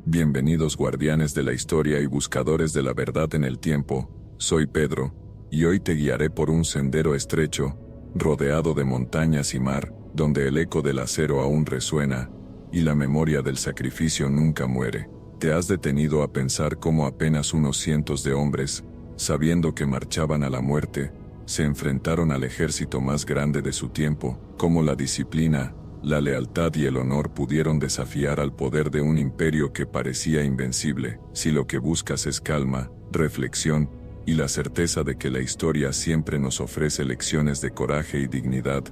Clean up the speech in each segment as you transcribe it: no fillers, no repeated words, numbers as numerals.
Bienvenidos guardianes de la historia y buscadores de la verdad en el tiempo. Soy Pedro, y hoy te guiaré por un sendero estrecho, rodeado de montañas y mar, donde el eco del acero aún resuena, y la memoria del sacrificio nunca muere. ¿Te has detenido a pensar cómo apenas unos cientos de hombres, sabiendo que marchaban a la muerte, se enfrentaron al ejército más grande de su tiempo, cómo la disciplina, la lealtad y el honor pudieron desafiar al poder de un imperio que parecía invencible? Si lo que buscas es calma, reflexión, y la certeza de que la historia siempre nos ofrece lecciones de coraje y dignidad,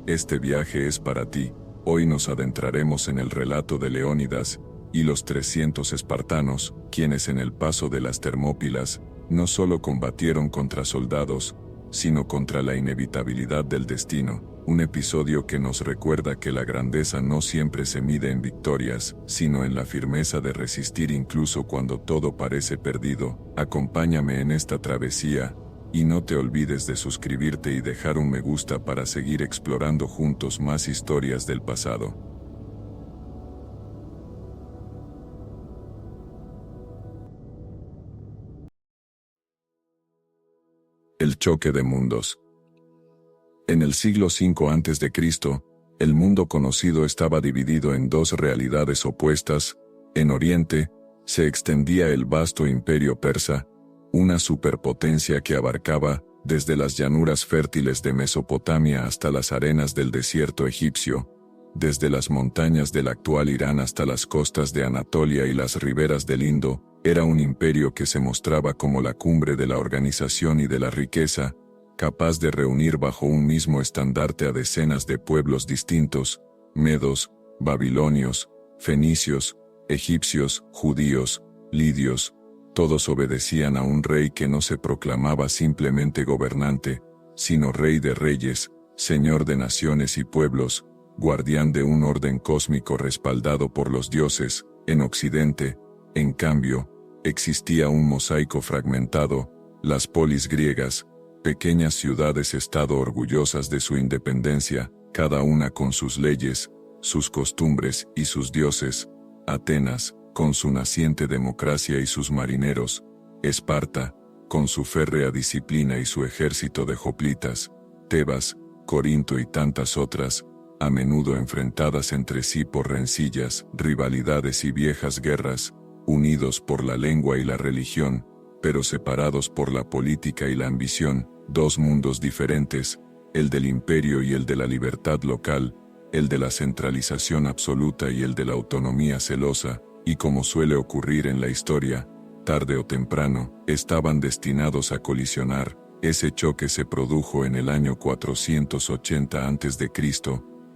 este viaje es para ti. Hoy nos adentraremos en el relato de Leónidas y los 300 espartanos, quienes en el paso de las Termópilas, no solo combatieron contra soldados, sino contra la inevitabilidad del destino. Un episodio que nos recuerda que la grandeza no siempre se mide en victorias, sino en la firmeza de resistir incluso cuando todo parece perdido. Acompáñame en esta travesía, y no te olvides de suscribirte y dejar un me gusta para seguir explorando juntos más historias del pasado. El choque de mundos. En el siglo V a.C., el mundo conocido estaba dividido en dos realidades opuestas. En Oriente, se extendía el vasto imperio persa, una superpotencia que abarcaba, desde las llanuras fértiles de Mesopotamia hasta las arenas del desierto egipcio, desde las montañas del actual Irán hasta las costas de Anatolia y las riberas del Indo. Era un imperio que se mostraba como la cumbre de la organización y de la riqueza, capaz de reunir bajo un mismo estandarte a decenas de pueblos distintos: medos, babilonios, fenicios, egipcios, judíos, lidios. Todos obedecían a un rey que no se proclamaba simplemente gobernante, sino rey de reyes, señor de naciones y pueblos, guardián de un orden cósmico respaldado por los dioses. En Occidente, en cambio, existía un mosaico fragmentado: las polis griegas, pequeñas ciudades-estado orgullosas de su independencia, cada una con sus leyes, sus costumbres y sus dioses; Atenas, con su naciente democracia y sus marineros; Esparta, con su férrea disciplina y su ejército de hoplitas; Tebas, Corinto y tantas otras, a menudo enfrentadas entre sí por rencillas, rivalidades y viejas guerras, unidos por la lengua y la religión, pero separados por la política y la ambición. Dos mundos diferentes, el del imperio y el de la libertad local, el de la centralización absoluta y el de la autonomía celosa, y como suele ocurrir en la historia, tarde o temprano, estaban destinados a colisionar. Ese choque se produjo en el año 480 a.C.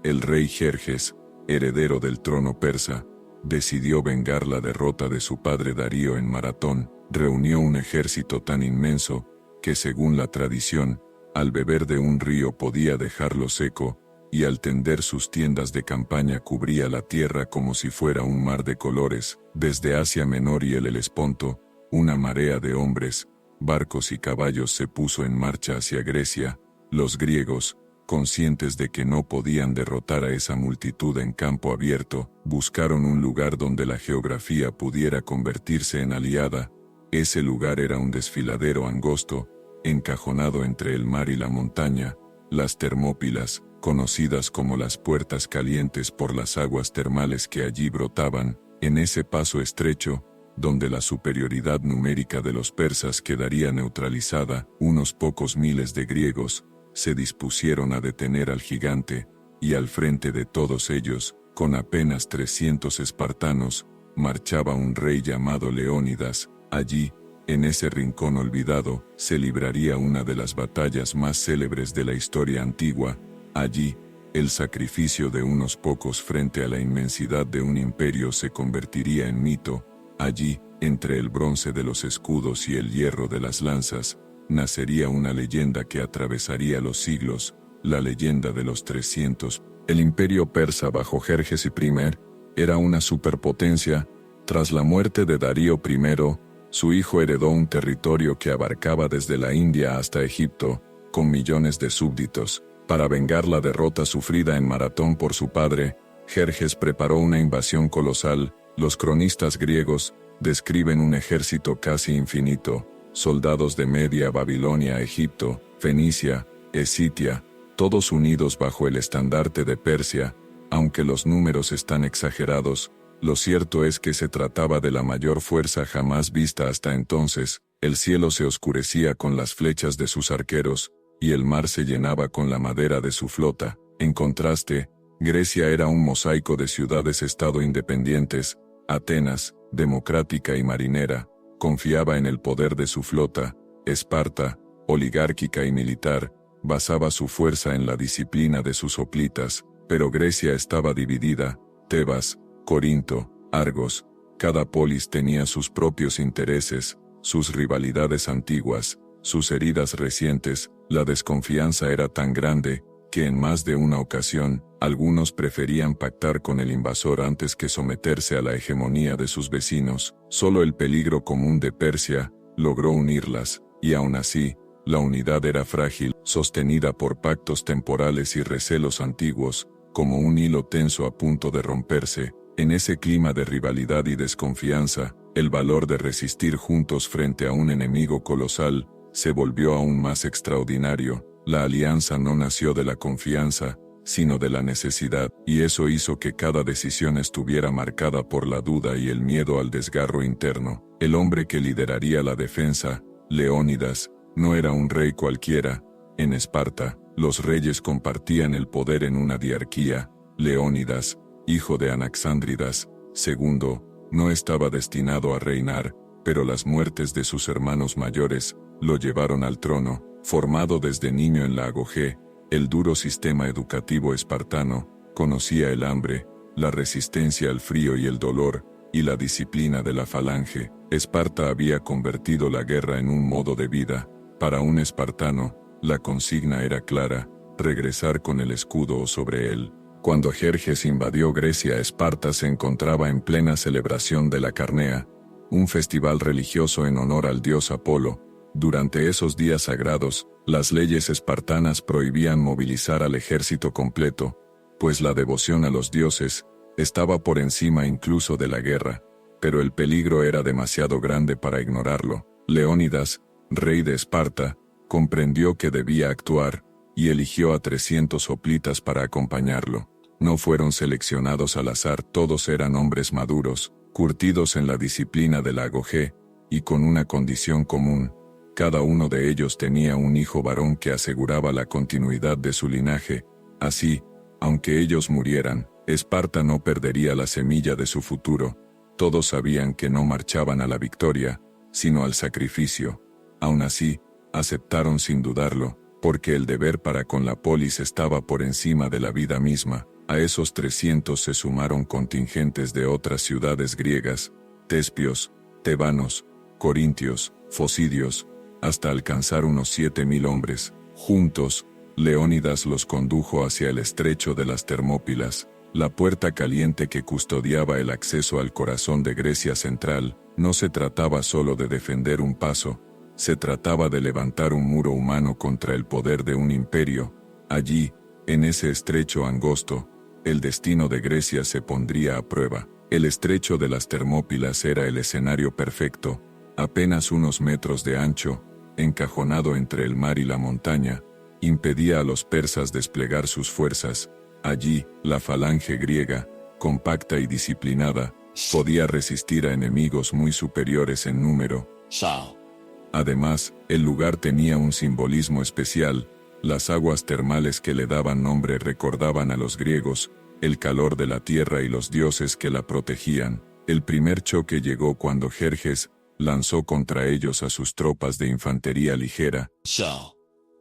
El rey Jerjes, heredero del trono persa, decidió vengar la derrota de su padre Darío en Maratón. Reunió un ejército tan inmenso que, según la tradición, al beber de un río podía dejarlo seco, y al tender sus tiendas de campaña cubría la tierra como si fuera un mar de colores. Desde Asia Menor y el Helesponto, una marea de hombres, barcos y caballos se puso en marcha hacia Grecia. Los griegos, conscientes de que no podían derrotar a esa multitud en campo abierto, buscaron un lugar donde la geografía pudiera convertirse en aliada. Ese lugar era un desfiladero angosto, encajonado entre el mar y la montaña, las Termópilas, conocidas como las puertas calientes por las aguas termales que allí brotaban. En ese paso estrecho, donde la superioridad numérica de los persas quedaría neutralizada, unos pocos miles de griegos se dispusieron a detener al gigante, y al frente de todos ellos, con apenas 300 espartanos, marchaba un rey llamado Leónidas. Allí, en ese rincón olvidado, se libraría una de las batallas más célebres de la historia antigua. Allí, el sacrificio de unos pocos frente a la inmensidad de un imperio se convertiría en mito. Allí, entre el bronce de los escudos y el hierro de las lanzas, nacería una leyenda que atravesaría los siglos, la leyenda de los 300. El imperio persa bajo Jerjes I era una superpotencia. Tras la muerte de Darío I, su hijo heredó un territorio que abarcaba desde la India hasta Egipto, con millones de súbditos. Para vengar la derrota sufrida en Maratón por su padre, Jerjes preparó una invasión colosal. Los cronistas griegos describen un ejército casi infinito, soldados de Media Babilonia a Egipto, Fenicia, Escitia, todos unidos bajo el estandarte de Persia. Aunque los números están exagerados, lo cierto es que se trataba de la mayor fuerza jamás vista hasta entonces. El cielo se oscurecía con las flechas de sus arqueros, y el mar se llenaba con la madera de su flota. En contraste, Grecia era un mosaico de ciudades-estado independientes. Atenas, democrática y marinera, confiaba en el poder de su flota. Esparta, oligárquica y militar, basaba su fuerza en la disciplina de sus hoplitas. Pero Grecia estaba dividida. Tebas, Corinto, Argos, cada polis tenía sus propios intereses, sus rivalidades antiguas, sus heridas recientes. La desconfianza era tan grande, que en más de una ocasión, algunos preferían pactar con el invasor antes que someterse a la hegemonía de sus vecinos. Solo el peligro común de Persia logró unirlas, y aún así, la unidad era frágil, sostenida por pactos temporales y recelos antiguos, como un hilo tenso a punto de romperse. En ese clima de rivalidad y desconfianza, el valor de resistir juntos frente a un enemigo colosal se volvió aún más extraordinario. La alianza no nació de la confianza, sino de la necesidad, y eso hizo que cada decisión estuviera marcada por la duda y el miedo al desgarro interno. El hombre que lideraría la defensa, Leónidas, no era un rey cualquiera. En Esparta, los reyes compartían el poder en una diarquía. Leónidas, hijo de Anaxándridas II, no estaba destinado a reinar, pero las muertes de sus hermanos mayores lo llevaron al trono. Formado desde niño en la Agogé, el duro sistema educativo espartano, conocía el hambre, la resistencia al frío y el dolor, y la disciplina de la falange. Esparta había convertido la guerra en un modo de vida. Para un espartano, la consigna era clara: regresar con el escudo o sobre él. Cuando Jerjes invadió Grecia, Esparta se encontraba en plena celebración de la Carnea, un festival religioso en honor al dios Apolo. Durante esos días sagrados, las leyes espartanas prohibían movilizar al ejército completo, pues la devoción a los dioses estaba por encima incluso de la guerra, pero el peligro era demasiado grande para ignorarlo. Leónidas, rey de Esparta, comprendió que debía actuar, y eligió a 300 hoplitas para acompañarlo. No fueron seleccionados al azar, todos eran hombres maduros, curtidos en la disciplina de la Agogé, y con una condición común: cada uno de ellos tenía un hijo varón que aseguraba la continuidad de su linaje. Así, aunque ellos murieran, Esparta no perdería la semilla de su futuro. Todos sabían que no marchaban a la victoria, sino al sacrificio. Aún así, aceptaron sin dudarlo, porque el deber para con la polis estaba por encima de la vida misma. A esos 300 se sumaron contingentes de otras ciudades griegas: tespios, tebanos, corintios, focidios, hasta alcanzar unos 7.000 hombres. Juntos, Leónidas los condujo hacia el estrecho de las Termópilas, la puerta caliente que custodiaba el acceso al corazón de Grecia central. No se trataba solo de defender un paso, se trataba de levantar un muro humano contra el poder de un imperio. Allí, en ese estrecho angosto, el destino de Grecia se pondría a prueba. El estrecho de las Termópilas era el escenario perfecto, apenas unos metros de ancho, encajonado entre el mar y la montaña, impedía a los persas desplegar sus fuerzas. Allí, la falange griega, compacta y disciplinada, podía resistir a enemigos muy superiores en número. Además, el lugar tenía un simbolismo especial. Las aguas termales que le daban nombre recordaban a los griegos el calor de la tierra y los dioses que la protegían. El primer choque llegó cuando Jerjes lanzó contra ellos a sus tropas de infantería ligera.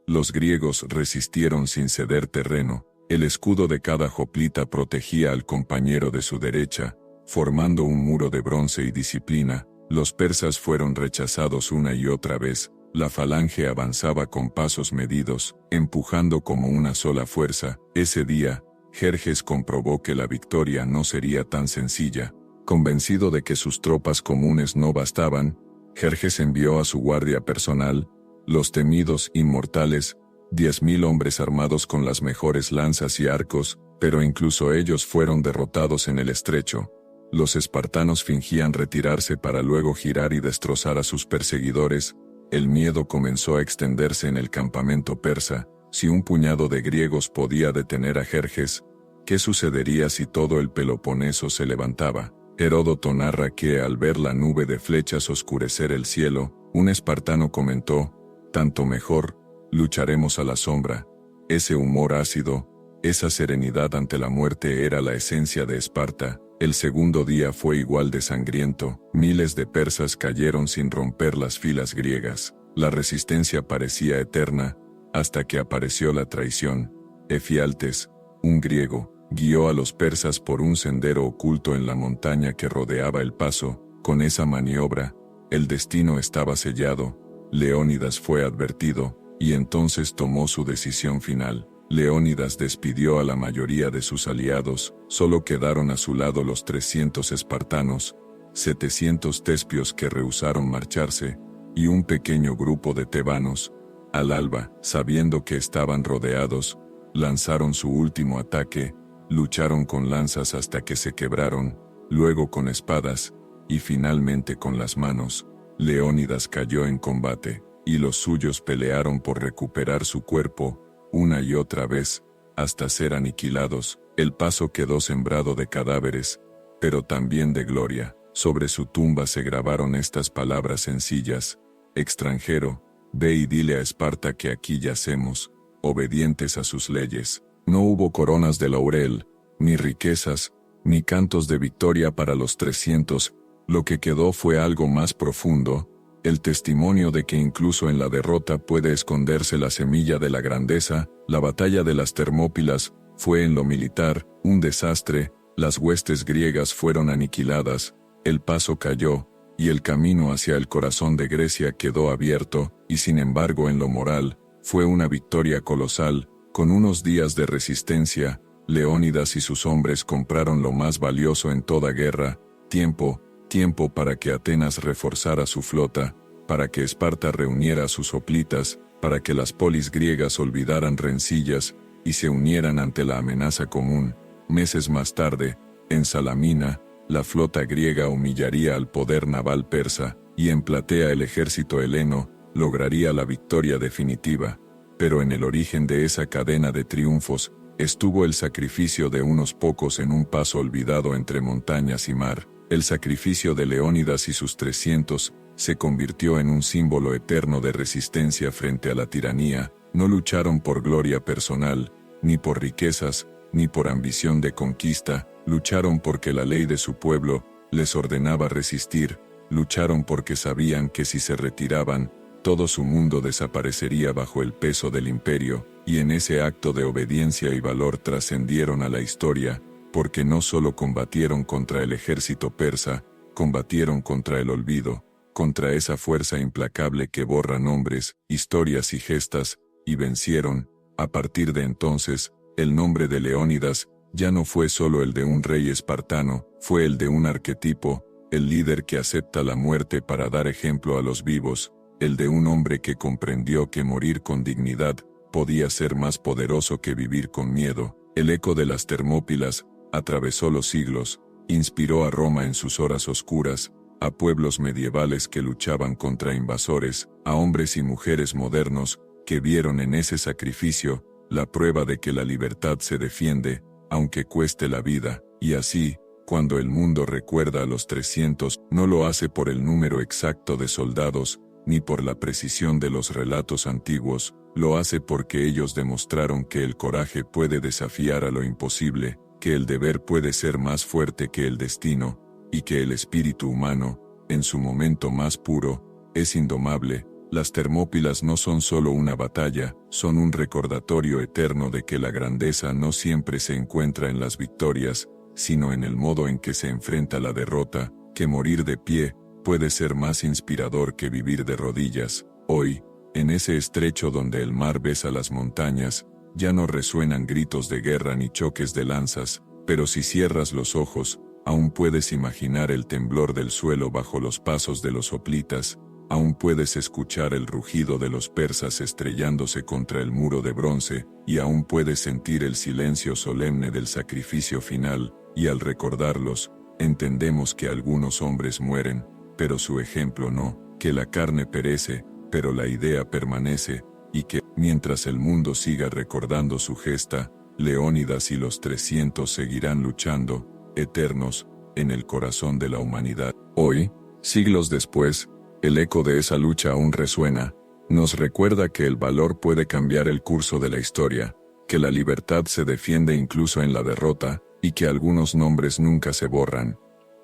Los griegos resistieron sin ceder terreno. El escudo de cada hoplita protegía al compañero de su derecha, formando un muro de bronce y disciplina. Los persas fueron rechazados una y otra vez. La falange avanzaba con pasos medidos, empujando como una sola fuerza. Ese día, Jerjes comprobó que la victoria no sería tan sencilla. Convencido de que sus tropas comunes no bastaban, Jerjes envió a su guardia personal, los temidos inmortales, 10.000 hombres armados con las mejores lanzas y arcos, pero incluso ellos fueron derrotados en el estrecho. Los espartanos fingían retirarse para luego girar y destrozar a sus perseguidores. El miedo comenzó a extenderse en el campamento persa. Si un puñado de griegos podía detener a Jerjes, ¿qué sucedería si todo el Peloponeso se levantaba? Heródoto narra que, al ver la nube de flechas oscurecer el cielo, un espartano comentó: «Tanto mejor, lucharemos a la sombra». Ese humor ácido, esa serenidad ante la muerte era la esencia de Esparta. El segundo día fue igual de sangriento. Miles de persas cayeron sin romper las filas griegas. La resistencia parecía eterna, hasta que apareció la traición. Efialtes, un griego, guió a los persas por un sendero oculto en la montaña que rodeaba el paso. Con esa maniobra, el destino estaba sellado. Leónidas fue advertido, y entonces tomó su decisión final. Leónidas despidió a la mayoría de sus aliados, solo quedaron a su lado los 300 espartanos, 700 tespios que rehusaron marcharse, y un pequeño grupo de tebanos. Al alba, sabiendo que estaban rodeados, lanzaron su último ataque, lucharon con lanzas hasta que se quebraron, luego con espadas, y finalmente con las manos. Leónidas cayó en combate, y los suyos pelearon por recuperar su cuerpo, una y otra vez, hasta ser aniquilados. El paso quedó sembrado de cadáveres, pero también de gloria. Sobre su tumba se grabaron estas palabras sencillas: «Extranjero, ve y dile a Esparta que aquí yacemos, obedientes a sus leyes». No hubo coronas de laurel, ni riquezas, ni cantos de victoria para los 300, lo que quedó fue algo más profundo, el testimonio de que incluso en la derrota puede esconderse la semilla de la grandeza. La batalla de las Termópilas fue en lo militar un desastre, las huestes griegas fueron aniquiladas, el paso cayó, y el camino hacia el corazón de Grecia quedó abierto, y sin embargo en lo moral, fue una victoria colosal. Con unos días de resistencia, Leónidas y sus hombres compraron lo más valioso en toda guerra: tiempo para que Atenas reforzara su flota, para que Esparta reuniera a sus hoplitas, para que las polis griegas olvidaran rencillas y se unieran ante la amenaza común. Meses más tarde, en Salamina, la flota griega humillaría al poder naval persa, y en Platea el ejército heleno lograría la victoria definitiva. Pero en el origen de esa cadena de triunfos estuvo el sacrificio de unos pocos en un paso olvidado entre montañas y mar. El sacrificio de Leónidas y sus 300 se convirtió en un símbolo eterno de resistencia frente a la tiranía. No lucharon por gloria personal, ni por riquezas, ni por ambición de conquista. Lucharon porque la ley de su pueblo les ordenaba resistir. Lucharon porque sabían que si se retiraban, todo su mundo desaparecería bajo el peso del imperio, y en ese acto de obediencia y valor trascendieron a la historia, porque no solo combatieron contra el ejército persa, combatieron contra el olvido, contra esa fuerza implacable que borra nombres, historias y gestas, y vencieron. A partir de entonces, el nombre de Leónidas ya no fue solo el de un rey espartano, fue el de un arquetipo, el líder que acepta la muerte para dar ejemplo a los vivos, el de un hombre que comprendió que morir con dignidad podía ser más poderoso que vivir con miedo. El eco de las Termópilas atravesó los siglos, inspiró a Roma en sus horas oscuras, a pueblos medievales que luchaban contra invasores, a hombres y mujeres modernos que vieron en ese sacrificio la prueba de que la libertad se defiende, aunque cueste la vida. Y así, cuando el mundo recuerda a los 300, no lo hace por el número exacto de soldados, ni por la precisión de los relatos antiguos, lo hace porque ellos demostraron que el coraje puede desafiar a lo imposible, que el deber puede ser más fuerte que el destino, y que el espíritu humano, en su momento más puro, es indomable. Las Termópilas no son solo una batalla, son un recordatorio eterno de que la grandeza no siempre se encuentra en las victorias, sino en el modo en que se enfrenta la derrota, que morir de pie puede ser más inspirador que vivir de rodillas. Hoy, en ese estrecho donde el mar besa las montañas, ya no resuenan gritos de guerra ni choques de lanzas, pero si cierras los ojos, aún puedes imaginar el temblor del suelo bajo los pasos de los hoplitas, aún puedes escuchar el rugido de los persas estrellándose contra el muro de bronce, y aún puedes sentir el silencio solemne del sacrificio final, y al recordarlos, entendemos que algunos hombres mueren, pero su ejemplo no, que la carne perece, pero la idea permanece, y que, mientras el mundo siga recordando su gesta, Leónidas y los 300 seguirán luchando, eternos, en el corazón de la humanidad. Hoy, siglos después, el eco de esa lucha aún resuena, nos recuerda que el valor puede cambiar el curso de la historia, que la libertad se defiende incluso en la derrota, y que algunos nombres nunca se borran.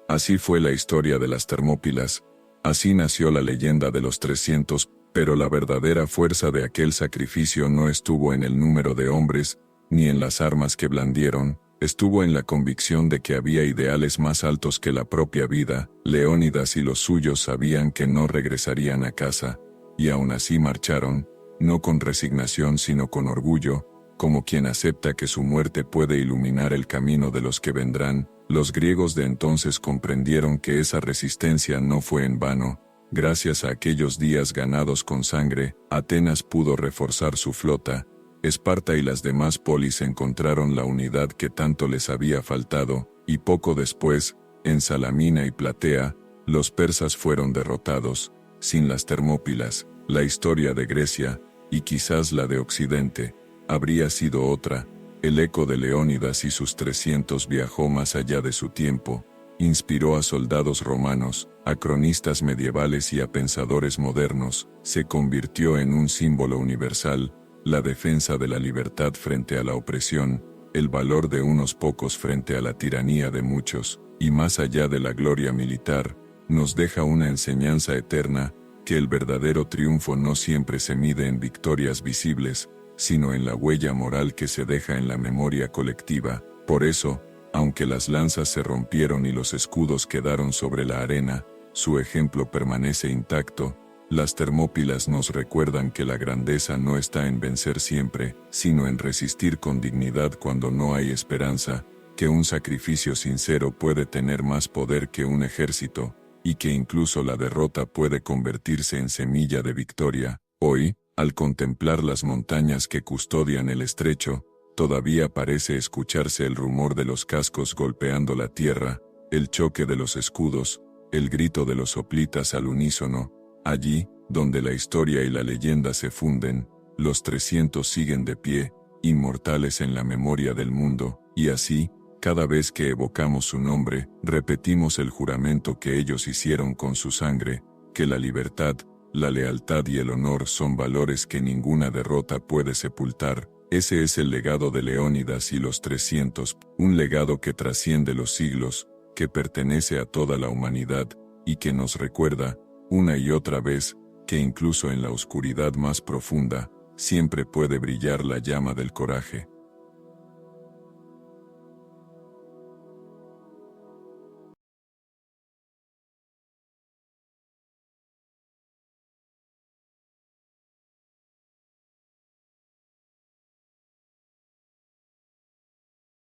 Así fue la historia de las Termópilas, así nació la leyenda de los 300, pero la verdadera fuerza de aquel sacrificio no estuvo en el número de hombres, ni en las armas que blandieron, estuvo en la convicción de que había ideales más altos que la propia vida. Leónidas y los suyos sabían que no regresarían a casa, y aún así marcharon, no con resignación sino con orgullo, como quien acepta que su muerte puede iluminar el camino de los que vendrán. Los griegos de entonces comprendieron que esa resistencia no fue en vano. Gracias a aquellos días ganados con sangre, Atenas pudo reforzar su flota. Esparta y las demás polis encontraron la unidad que tanto les había faltado, y poco después, en Salamina y Platea, los persas fueron derrotados. Sin las Termópilas, la historia de Grecia, y quizás la de Occidente, habría sido otra. El eco de Leónidas y sus 300 viajó más allá de su tiempo, inspiró a soldados romanos, a cronistas medievales y a pensadores modernos, se convirtió en un símbolo universal, la defensa de la libertad frente a la opresión, el valor de unos pocos frente a la tiranía de muchos, y más allá de la gloria militar, nos deja una enseñanza eterna, que el verdadero triunfo no siempre se mide en victorias visibles, sino en la huella moral que se deja en la memoria colectiva. Por eso, aunque las lanzas se rompieron y los escudos quedaron sobre la arena, su ejemplo permanece intacto. Las Termópilas nos recuerdan que la grandeza no está en vencer siempre, sino en resistir con dignidad cuando no hay esperanza, que un sacrificio sincero puede tener más poder que un ejército, y que incluso la derrota puede convertirse en semilla de victoria. Hoy, al contemplar las montañas que custodian el estrecho, todavía parece escucharse el rumor de los cascos golpeando la tierra, el choque de los escudos, el grito de los hoplitas al unísono. Allí, donde la historia y la leyenda se funden, los 300 siguen de pie, inmortales en la memoria del mundo, y así, cada vez que evocamos su nombre, repetimos el juramento que ellos hicieron con su sangre, que la libertad, la lealtad y el honor son valores que ninguna derrota puede sepultar. Ese es el legado de Leónidas y los 300, un legado que trasciende los siglos, que pertenece a toda la humanidad, y que nos recuerda, una y otra vez, que incluso en la oscuridad más profunda, siempre puede brillar la llama del coraje.